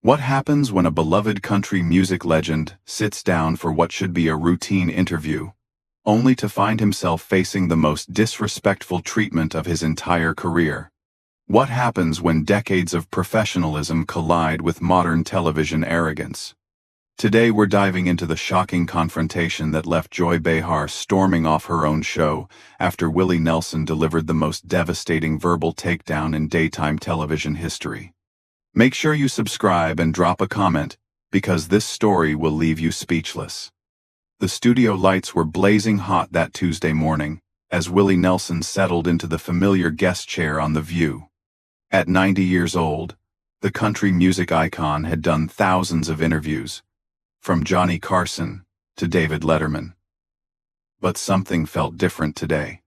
What happens when a beloved country music legend sits down for what should be a routine interview, only to find himself facing the most disrespectful treatment of his entire career? What happens when decades of professionalism collide with modern television arrogance? Today we're diving into the shocking confrontation that left Joy Behar storming off her own show after Willie Nelson delivered the most devastating verbal takedown in daytime television history. Make sure you subscribe and drop a comment, because this story will leave you speechless. The studio lights were blazing hot that Tuesday morning as Willie Nelson settled into the familiar guest chair on The View. At 90 years old, the country music icon had done thousands of interviews, from Johnny Carson to David Letterman. But something felt different today.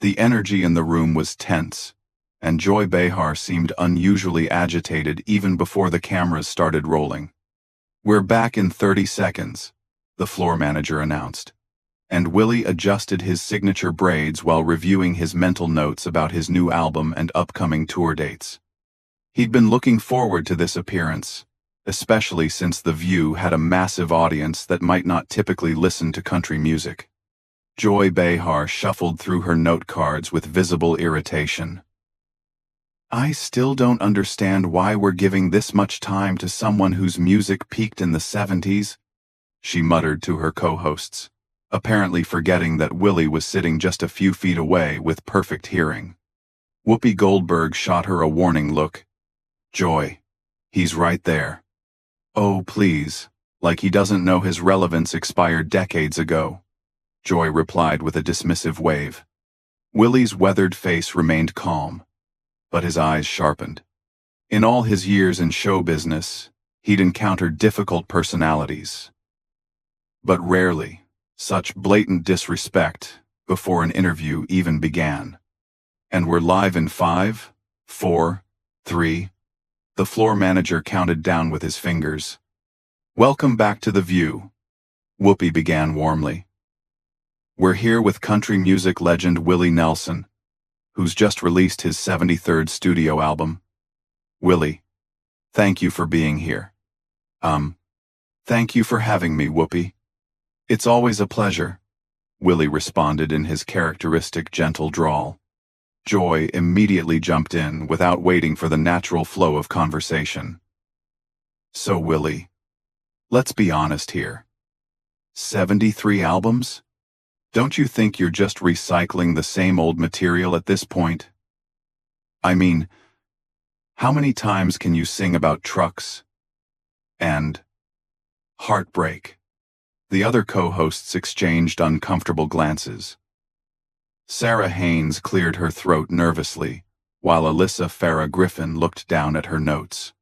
The energy in the room was tense, and Joy Behar seemed unusually agitated even before the cameras started rolling. "We're back in 30 seconds, the floor manager announced, and Willie adjusted his signature braids while reviewing his mental notes about his new album and upcoming tour dates. He'd been looking forward to this appearance, especially since The View had a massive audience that might not typically listen to country music. Joy Behar shuffled through her note cards with visible irritation. "I still don't understand why we're giving this much time to someone whose music peaked in the 70s, she muttered to her co-hosts, apparently forgetting that Willie was sitting just a few feet away with perfect hearing. Whoopi Goldberg shot her a warning look. "Joy, he's right there." "Oh, please, like he doesn't know his relevance expired decades ago," Joy replied with a dismissive wave. Willie's weathered face remained calm, but his eyes sharpened. In all his years in show business, he'd encountered difficult personalities, but rarely such blatant disrespect before an interview even began. "And we're live in 5, 4, 3, the floor manager counted down with his fingers. "Welcome back to The View," Whoopi began warmly. "We're here with country music legend Willie Nelson, who's just released his 73rd studio album. Willie, thank you for being here." Thank you for having me, Whoopi. "It's always a pleasure," Willie responded in his characteristic gentle drawl. Joy immediately jumped in without waiting for the natural flow of conversation. "So, Willie, let's be honest here. 73 albums? Don't you think you're just recycling the same old material at this point? I mean, how many times can you sing about trucks and heartbreak?" The other co-hosts exchanged uncomfortable glances. Sarah Haynes cleared her throat nervously, while Alyssa Farah Griffin looked down at her notes.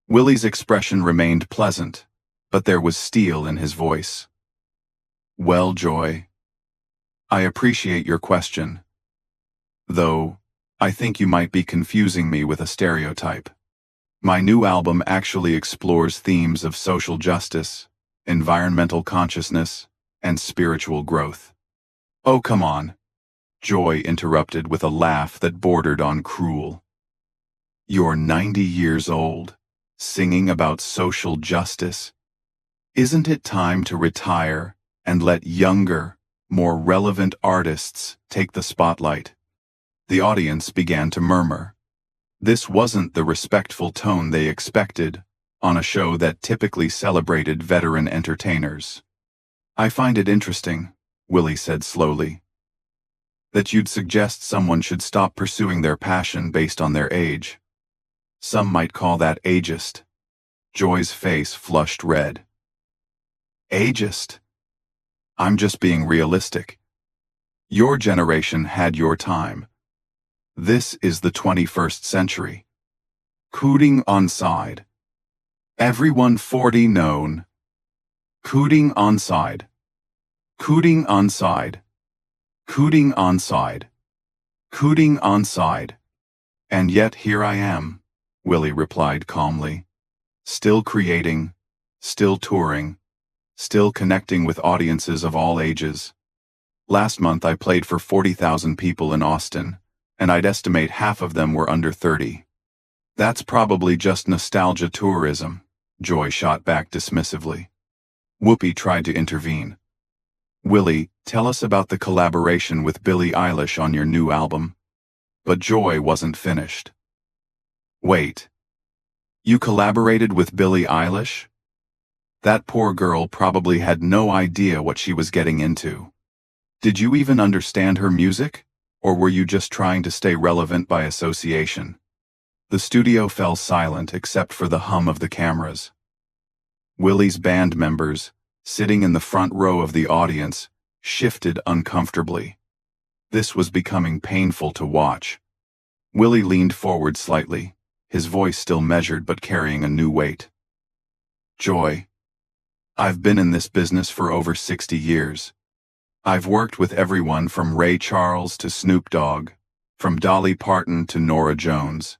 Willie's expression remained pleasant, but there was steel in his voice. "Well, Joy, I appreciate your question, though I think you might be confusing me with a stereotype. My new album actually explores themes of social justice, environmental consciousness, and spiritual growth." "Oh, come on," Joy interrupted with a laugh that bordered on cruel. "You're 90 years old, singing about social justice. Isn't it time to retire and let younger, more relevant artists take the spotlight?" The audience began to murmur. This wasn't the respectful tone they expected on a show that typically celebrated veteran entertainers. "I find it interesting," Willie said slowly, "that you'd suggest someone should stop pursuing their passion based on their age. Some might call that ageist." Joy's face flushed red. "Ageist? I'm just being realistic. Your generation had your time. This is the 21st century. Cooting onside. Everyone 40 known. Cooting onside. Cooting onside. Cooting onside. Cooting onside. And yet here I am," Willie replied calmly. "Still creating, still touring, still connecting with audiences of all ages. Last month I played for 40,000 people in Austin, and I'd estimate half of them were under 30. That's probably just nostalgia tourism, Joy shot back dismissively. Whoopi tried to intervene. Willie, tell us about the collaboration with Billie Eilish on your new album. But Joy wasn't finished. Wait. You collaborated with Billie Eilish? That poor girl probably had no idea what she was getting into. Did you even understand her music? Or were you just trying to stay relevant by association? The studio fell silent except for the hum of the cameras. Willie's band members, sitting in the front row of the audience, shifted uncomfortably. This was becoming painful to watch. Willie leaned forward slightly, his voice still measured but carrying a new weight. Joy, I've been in this business for over 60 years. I've worked with everyone from Ray Charles to Snoop Dogg, from Dolly Parton to Norah Jones.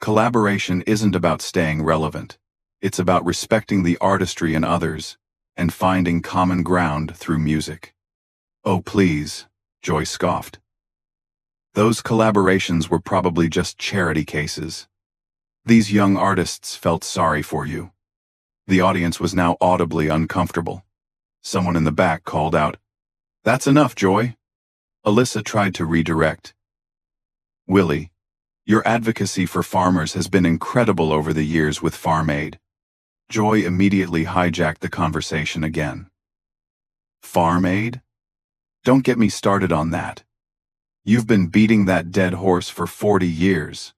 Collaboration isn't about staying relevant. It's about respecting the artistry in others and finding common ground through music. Oh please, Joy scoffed. Those collaborations were probably just charity cases. These young artists felt sorry for you. The audience was now audibly uncomfortable. Someone in the back called out, "That's enough, Joy." Alyssa tried to redirect. Willie, your advocacy for farmers has been incredible over the years with Farm Aid. Joy immediately hijacked the conversation again. Farm Aid? Don't get me started on that. You've been beating that dead horse for 40 years.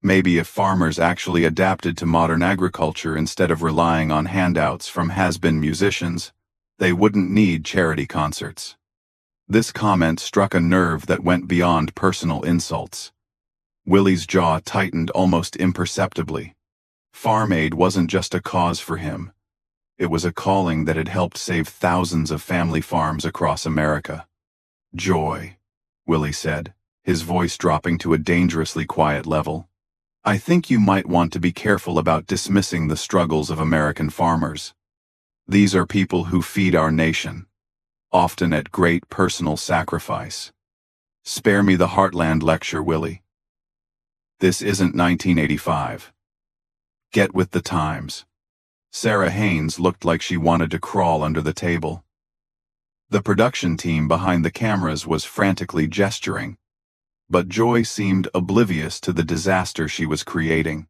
Maybe if farmers actually adapted to modern agriculture instead of relying on handouts from has-been musicians, they wouldn't need charity concerts. This comment struck a nerve that went beyond personal insults. Willie's jaw tightened almost imperceptibly. Farm Aid wasn't just a cause for him. It was a calling that had helped save thousands of family farms across America. Joy, Willie said, his voice dropping to a dangerously quiet level. I think you might want to be careful about dismissing the struggles of American farmers. These are people who feed our nation, often at great personal sacrifice. Spare me the Heartland lecture, Willie. This isn't 1985. Get with the times. Sarah Haynes looked like she wanted to crawl under the table. The production team behind the cameras was frantically gesturing, but Joy seemed oblivious to the disaster she was creating.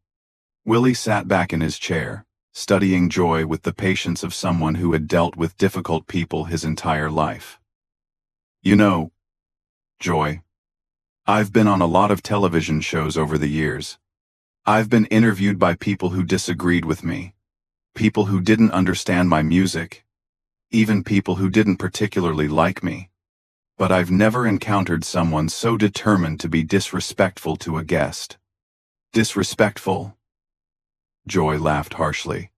Willie sat back in his chair, studying Joy with the patience of someone who had dealt with difficult people his entire life. You know, Joy, I've been on a lot of television shows over the years. I've been interviewed by people who disagreed with me, people who didn't understand my music, even people who didn't particularly like me. But I've never encountered someone so determined to be disrespectful to a guest. Disrespectful? Joy laughed harshly.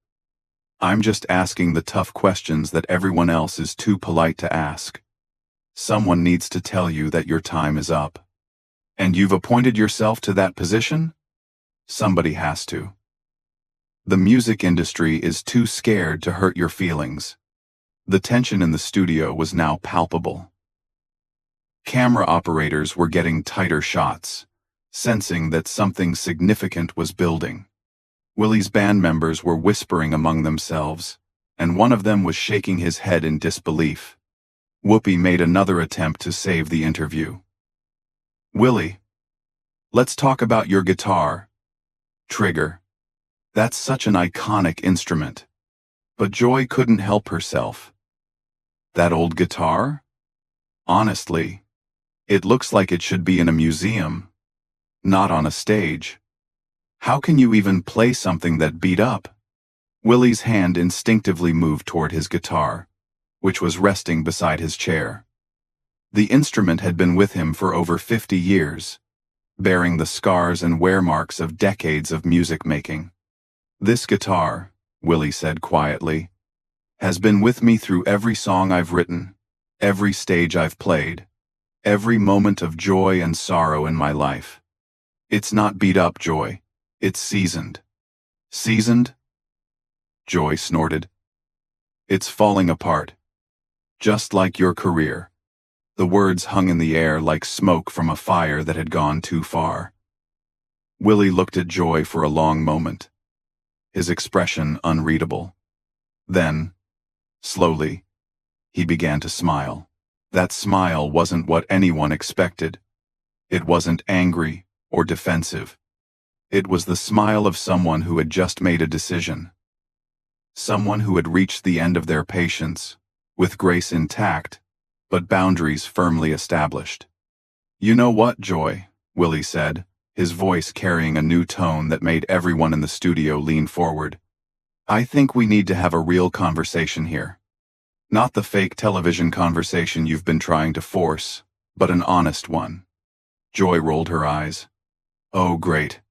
I'm just asking the tough questions that everyone else is too polite to ask. Someone needs to tell you that your time is up. And you've appointed yourself to that position? Somebody has to. The music industry is too scared to hurt your feelings. The tension in the studio was now palpable. Camera operators were getting tighter shots, sensing that something significant was building. Willie's band members were whispering among themselves, and one of them was shaking his head in disbelief. Whoopi made another attempt to save the interview. Willie, let's talk about your guitar. Trigger. That's such an iconic instrument. But Joy couldn't help herself. That old guitar? Honestly, it looks like it should be in a museum, not on a stage. How can you even play something that beat up? Willie's hand instinctively moved toward his guitar, which was resting beside his chair. The instrument had been with him for over 50 years, bearing the scars and wear marks of decades of music making. This guitar, Willie said quietly, has been with me through every song I've written, every stage I've played, every moment of joy and sorrow in my life. It's not beat up, Joy. It's seasoned. Seasoned? Joy snorted. It's falling apart. Just like your career. The words hung in the air like smoke from a fire that had gone too far. Willie looked at Joy for a long moment. his expression unreadable. Then, slowly, he began to smile. That smile wasn't what anyone expected. It wasn't angry or defensive. It was the smile of someone who had just made a decision. Someone who had reached the end of their patience, with grace intact, but boundaries firmly established. "You know what, Joy?" Willie said, his voice carrying a new tone that made everyone in the studio lean forward. "I think we need to have a real conversation here. Not the fake television conversation you've been trying to force, but an honest one." Joy rolled her eyes. "Oh, great.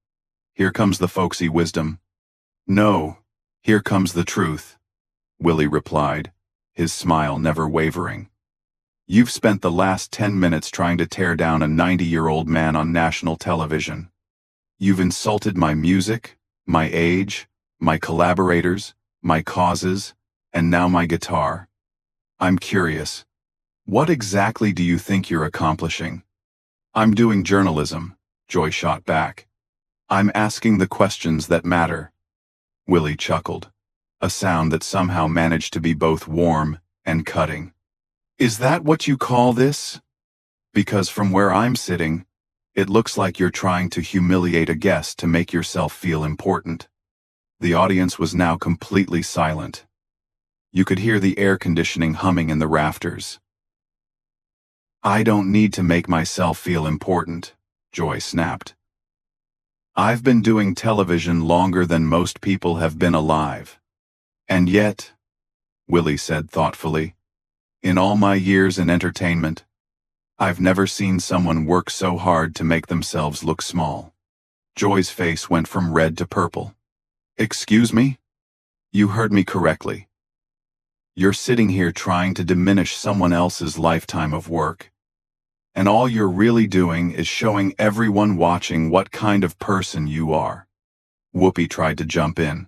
Here comes the folksy wisdom." "No, here comes the truth," Willie replied, his smile never wavering. "You've spent the last 10 minutes trying to tear down a 90-year-old man on national television. You've insulted my music, my age, my collaborators, my causes, and now my guitar. I'm curious. What exactly do you think you're accomplishing?" "I'm doing journalism," Joy shot back. "I'm asking the questions that matter." Willie chuckled, a sound that somehow managed to be both warm and cutting. "Is that what you call this? Because from where I'm sitting, it looks like you're trying to humiliate a guest to make yourself feel important." The audience was now completely silent. You could hear the air conditioning humming in the rafters. "I don't need to make myself feel important," Joy snapped. "I've been doing television longer than most people have been alive. And yet," Willie said thoughtfully, "in all my years in entertainment, I've never seen someone work so hard to make themselves look small." Joy's face went from red to purple. "Excuse me? You heard me correctly. You're sitting here trying to diminish someone else's lifetime of work. And all you're really doing is showing everyone watching what kind of person you are." Whoopi tried to jump in.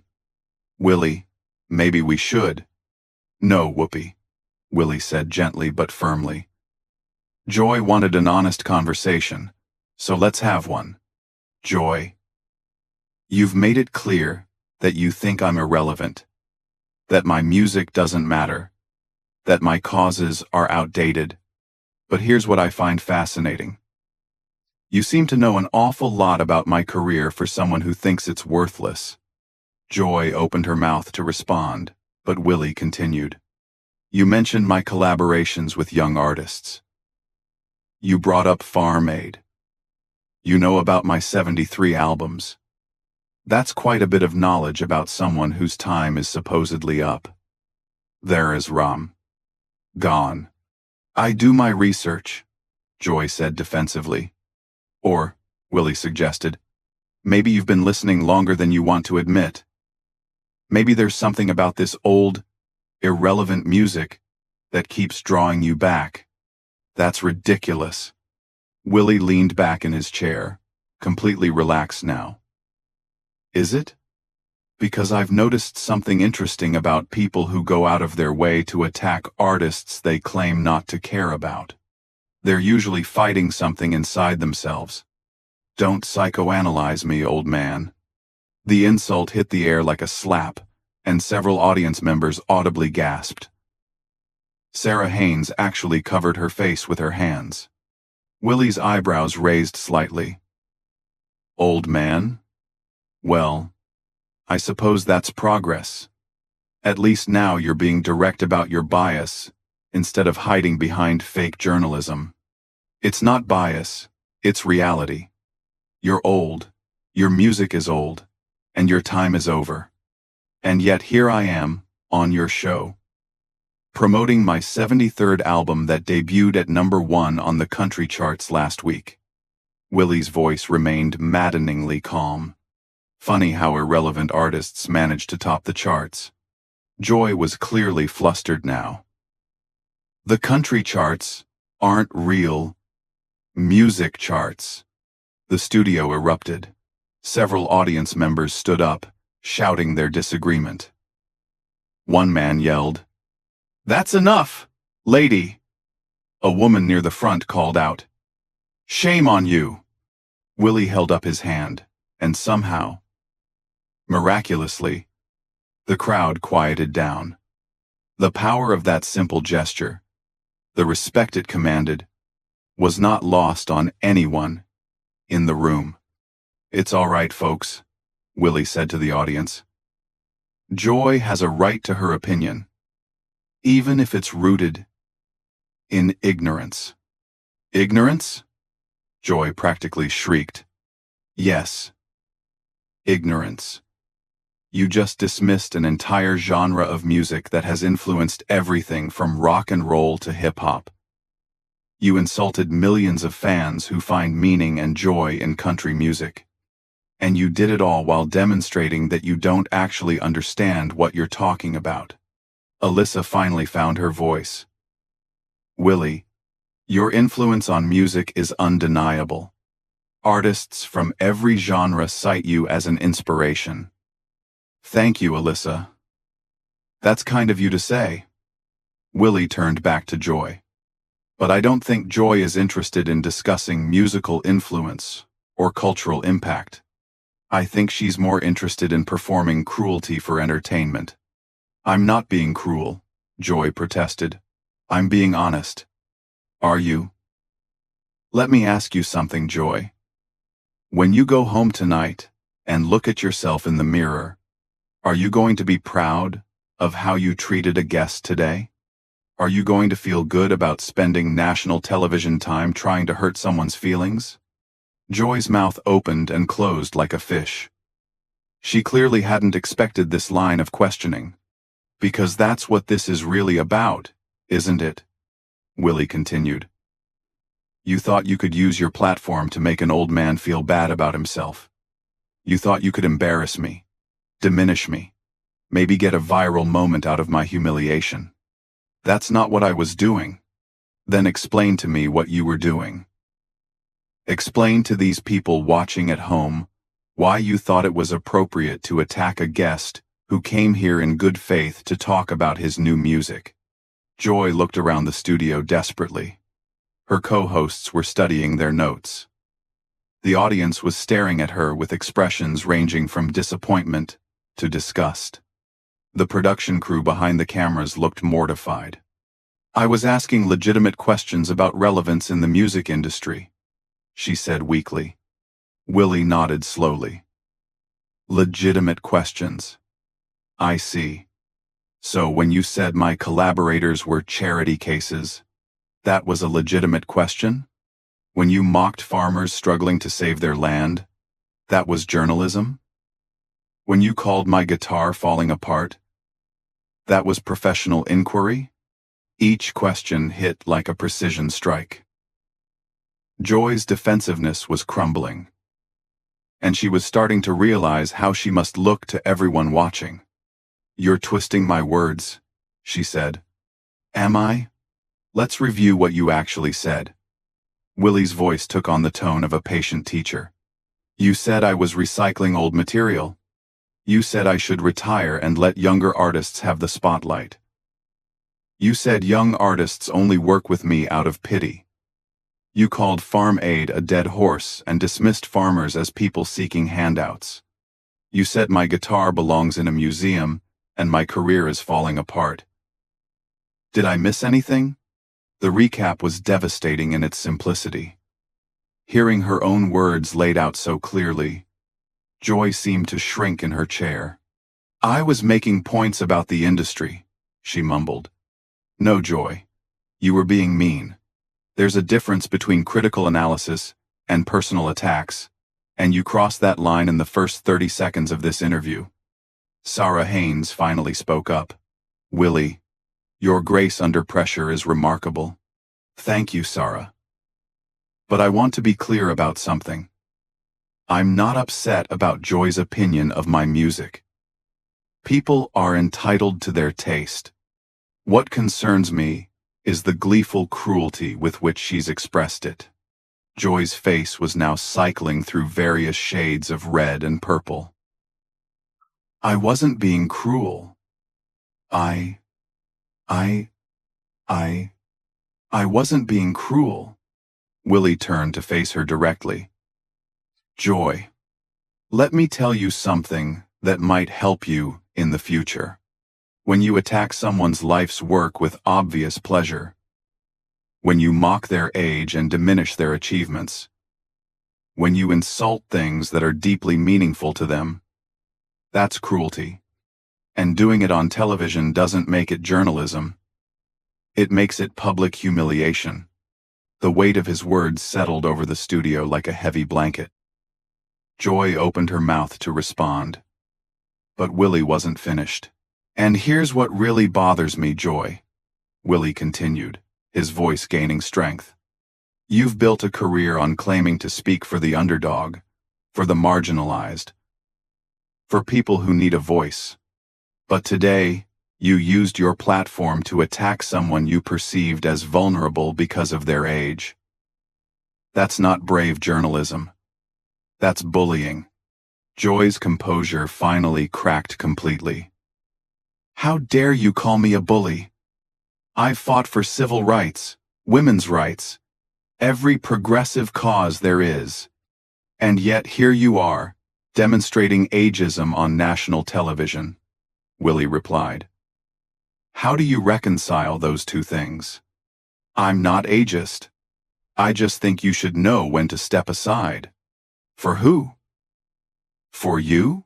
"Willie, maybe we should." "No, Whoopi," Willie said gently but firmly. "Joy wanted an honest conversation, so let's have one. Joy, you've made it clear that you think I'm irrelevant, that my music doesn't matter, that my causes are outdated. But here's what I find fascinating. You seem to know an awful lot about my career for someone who thinks it's worthless." Joy opened her mouth to respond, but Willie continued. "You mentioned my collaborations with young artists. You brought up Farm Aid. You know about my 73 albums. That's quite a bit of knowledge about someone whose time is supposedly up. There is Ram. Gone." "I do my research," Joy said defensively. "Or," Willie suggested, "maybe you've been listening longer than you want to admit. Maybe there's something about this old, irrelevant music that keeps drawing you back." "That's ridiculous." Willie leaned back in his chair, completely relaxed now. "Is it? Because I've noticed something interesting about people who go out of their way to attack artists they claim not to care about. They're usually fighting something inside themselves. Don't psychoanalyze me, old man." The insult hit the air like a slap, and several audience members audibly gasped. Sarah Haynes actually covered her face with her hands. Willie's eyebrows raised slightly. "Old man? Well, I suppose that's progress. At least now you're being direct about your bias, instead of hiding behind fake journalism. It's not bias, it's reality. You're old, your music is old, and your time is over. And yet here I am, on your show, promoting my 73rd album that debuted at #1 on the country charts last week." Willie's voice remained maddeningly calm. Funny how irrelevant artists manage to top the charts. Joy was clearly flustered now. "The country charts aren't real music charts." The studio erupted. Several audience members stood up, shouting their disagreement. One man yelled, "That's enough, lady!" A woman near the front called out, "Shame on you!" Willie held up his hand, and somehow, miraculously, The crowd quieted down. The power of that simple gesture, the respect it commanded, was not lost on anyone in the room. "It's all right, folks," Willie said to the audience. "Joy has a right to her opinion, even if it's rooted in ignorance." "Ignorance?" Joy practically shrieked. "Yes, ignorance. You just dismissed an entire genre of music that has influenced everything from rock and roll to hip-hop. You insulted millions of fans who find meaning and joy in country music. And you did it all while demonstrating that you don't actually understand what you're talking about." Alyssa finally found her voice. "Willie, your influence on music is undeniable. Artists from every genre cite you as an inspiration." "Thank you, Alyssa. That's kind of you to say." Willie turned back to Joy. "But I don't think Joy is interested in discussing musical influence or cultural impact. I think she's more interested in performing cruelty for entertainment." "I'm not being cruel," Joy protested. "I'm being honest." "Are you?" "Let me ask you something, Joy. When you go home tonight and look at yourself in the mirror, are you going to be proud of how you treated a guest today? Are you going to feel good about spending national television time trying to hurt someone's feelings?" Joy's mouth opened and closed like a fish. She clearly hadn't expected this line of questioning. "Because that's what this is really about, isn't it?" Willie continued. "You thought you could use your platform to make an old man feel bad about himself. You thought you could embarrass me, diminish me, maybe get a viral moment out of my humiliation. That's not what I was doing. Then explain to me what you were doing. Explain to these people watching at home why you thought it was appropriate to attack a guest who came here in good faith to talk about his new music." Joy looked around the studio desperately. Her co-hosts were studying their notes. The audience was staring at her with expressions ranging from disappointment to disgust. The production crew behind the cameras looked mortified. "I was asking legitimate questions about relevance in the music industry," she said weakly. Willie nodded slowly. "Legitimate questions. I see. So when you said my collaborators were charity cases, that was a legitimate question? When you mocked farmers struggling to save their land, that was journalism? When you called my guitar falling apart, that was professional inquiry?" Each question hit like a precision strike. Joy's defensiveness was crumbling, and she was starting to realize how she must look to everyone watching. "You're twisting my words," she said. "Am I? Let's review what you actually said." Willie's voice took on the tone of a patient teacher. "You said I was recycling old material. You said I should retire and let younger artists have the spotlight. You said young artists only work with me out of pity. You called Farm Aid a dead horse and dismissed farmers as people seeking handouts. You said my guitar belongs in a museum and my career is falling apart. Did I miss anything?" The recap was devastating in its simplicity. Hearing her own words laid out so clearly, Joy seemed to shrink in her chair. "I was making points about the industry," she mumbled. "No, Joy. You were being mean. There's a difference between critical analysis and personal attacks, and you crossed that line in the first 30 seconds of this interview." Sarah Haynes finally spoke up. "Willie, your grace under pressure is remarkable." "Thank you, Sarah. But I want to be clear about something. I'm not upset about Joy's opinion of my music. People are entitled to their taste. What concerns me is the gleeful cruelty with which she's expressed it." Joy's face was now cycling through various shades of red and purple. "I wasn't being cruel. I wasn't being cruel." Willie turned to face her directly. "Joy, let me tell you something that might help you in the future. When you attack someone's life's work with obvious pleasure. When you mock their age and diminish their achievements. When you insult things that are deeply meaningful to them. That's cruelty. And doing it on television doesn't make it journalism. It makes it public humiliation. The weight of his words settled over the studio like a heavy blanket. Joy opened her mouth to respond. But Willie wasn't finished. "And here's what really bothers me, Joy," Willie continued, his voice gaining strength. "You've built a career on claiming to speak for the underdog, for the marginalized, for people who need a voice. But today, you used your platform to attack someone you perceived as vulnerable because of their age. That's not brave journalism. That's bullying." Joy's composure finally cracked completely. "How dare you call me a bully? I've fought for civil rights, women's rights, every progressive cause there is. And yet here you are, demonstrating ageism on national television," Willie replied. "How do you reconcile those two things?" "I'm not ageist. I just think you should know when to step aside." "For who?" "For you?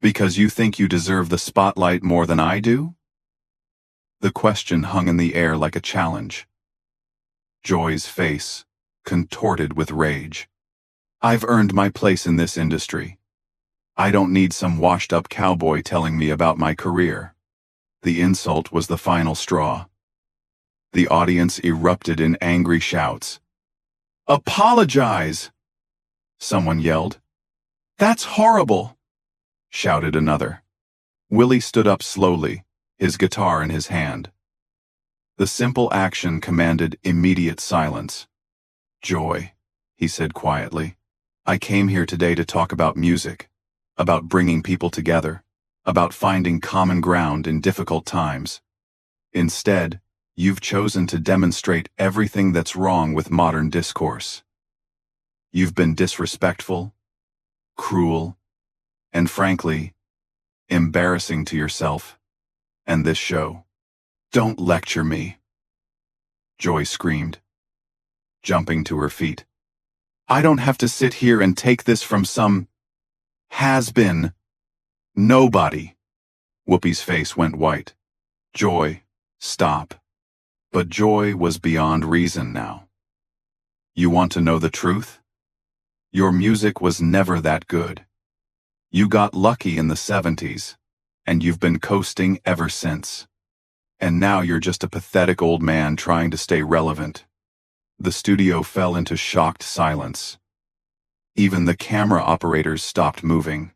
Because you think you deserve the spotlight more than I do?" The question hung in the air like a challenge. Joy's face contorted with rage. "I've earned my place in this industry. I don't need some washed-up cowboy telling me about my career." The insult was the final straw. The audience erupted in angry shouts. "Apologize!" someone yelled. "That's horrible!" shouted another. Willie stood up slowly, his guitar in his hand. The simple action commanded immediate silence. "Joy," he said quietly, "I came here today to talk about music, about bringing people together, about finding common ground in difficult times. Instead, you've chosen to demonstrate everything that's wrong with modern discourse. You've been disrespectful, cruel, and frankly, embarrassing to yourself and this show. Don't lecture me," Joy screamed, jumping to her feet. "I don't have to sit here and take this from some has-been nobody." Whoopi's face went white. "Joy, stop." But Joy was beyond reason now. "You want to know the truth? Your music was never that good. You got lucky in the 70s, and you've been coasting ever since. And now you're just a pathetic old man trying to stay relevant." The studio fell into shocked silence. Even the camera operators stopped moving.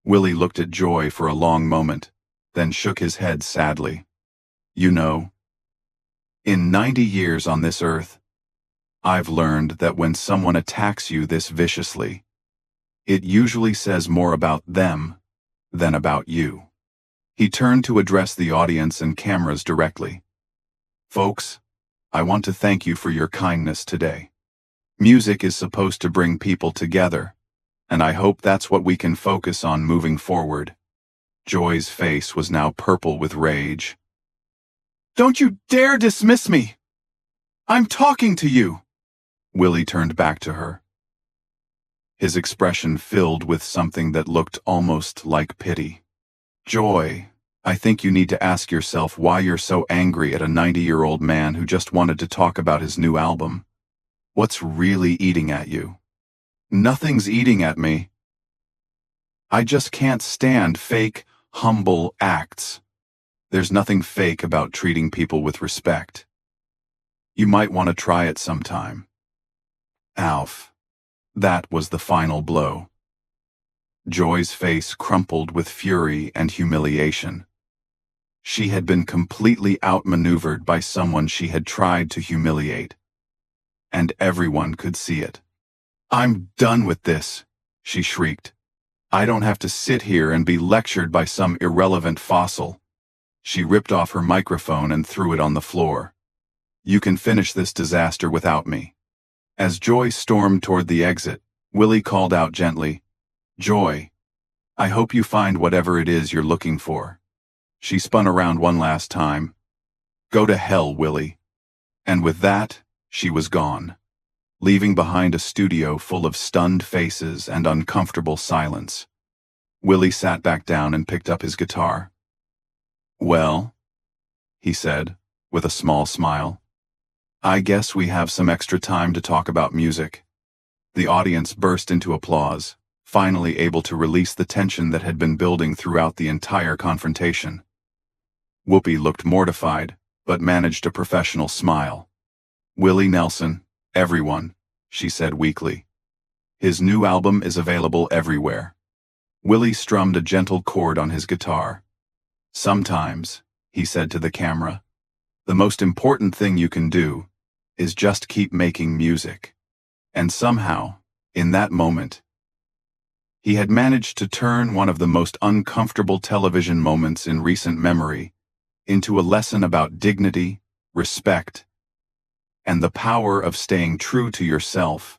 Willie looked at Joy for a long moment, then shook his head sadly. "You know, in 90 years on this earth, I've learned that when someone attacks you this viciously, it usually says more about them than about you." He turned to address the audience and cameras directly. "Folks, I want to thank you for your kindness today. Music is supposed to bring people together, and I hope that's what we can focus on moving forward." Joy's face was now purple with rage. "Don't you dare dismiss me! I'm talking to you!" Willie turned back to her. His expression filled with something that looked almost like pity. "Joy, I think you need to ask yourself why you're so angry at a 90-year-old man who just wanted to talk about his new album. What's really eating at you?" "Nothing's eating at me. I just can't stand fake, humble acts. There's nothing fake about treating people with respect. You might want to try it sometime." Alf. That was the final blow. Joy's face crumpled with fury and humiliation. She had been completely outmaneuvered by someone she had tried to humiliate. And everyone could see it. "I'm done with this," she shrieked. "I don't have to sit here and be lectured by some irrelevant fossil." She ripped off her microphone and threw it on the floor. "You can finish this disaster without me." As Joy stormed toward the exit, Willie called out gently, "Joy, I hope you find whatever it is you're looking for. She spun around one last time. Go to hell, Willie. And with that, she was gone, leaving behind a studio full of stunned faces and uncomfortable silence. Willie sat back down and picked up his guitar. Well, he said, with a small smile. I guess we have some extra time to talk about music. The audience burst into applause, finally able to release the tension that had been building throughout the entire confrontation. Whoopi looked mortified, but managed a professional smile. Willie Nelson, everyone, she said weakly. His new album is available everywhere. Willie strummed a gentle chord on his guitar. Sometimes, he said to the camera, the most important thing you can do is just keep making music. And somehow, in that moment, he had managed to turn one of the most uncomfortable television moments in recent memory into a lesson about dignity, respect, and the power of staying true to yourself,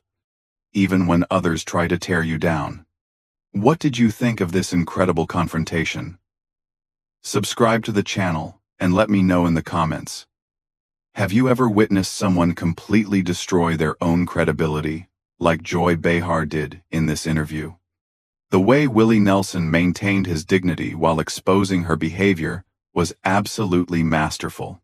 even when others try to tear you down. What did you think of this incredible confrontation? Subscribe to the channel and let me know in the comments. Have you ever witnessed someone completely destroy their own credibility, like Joy Behar did in this interview? The way Willie Nelson maintained his dignity while exposing her behavior was absolutely masterful.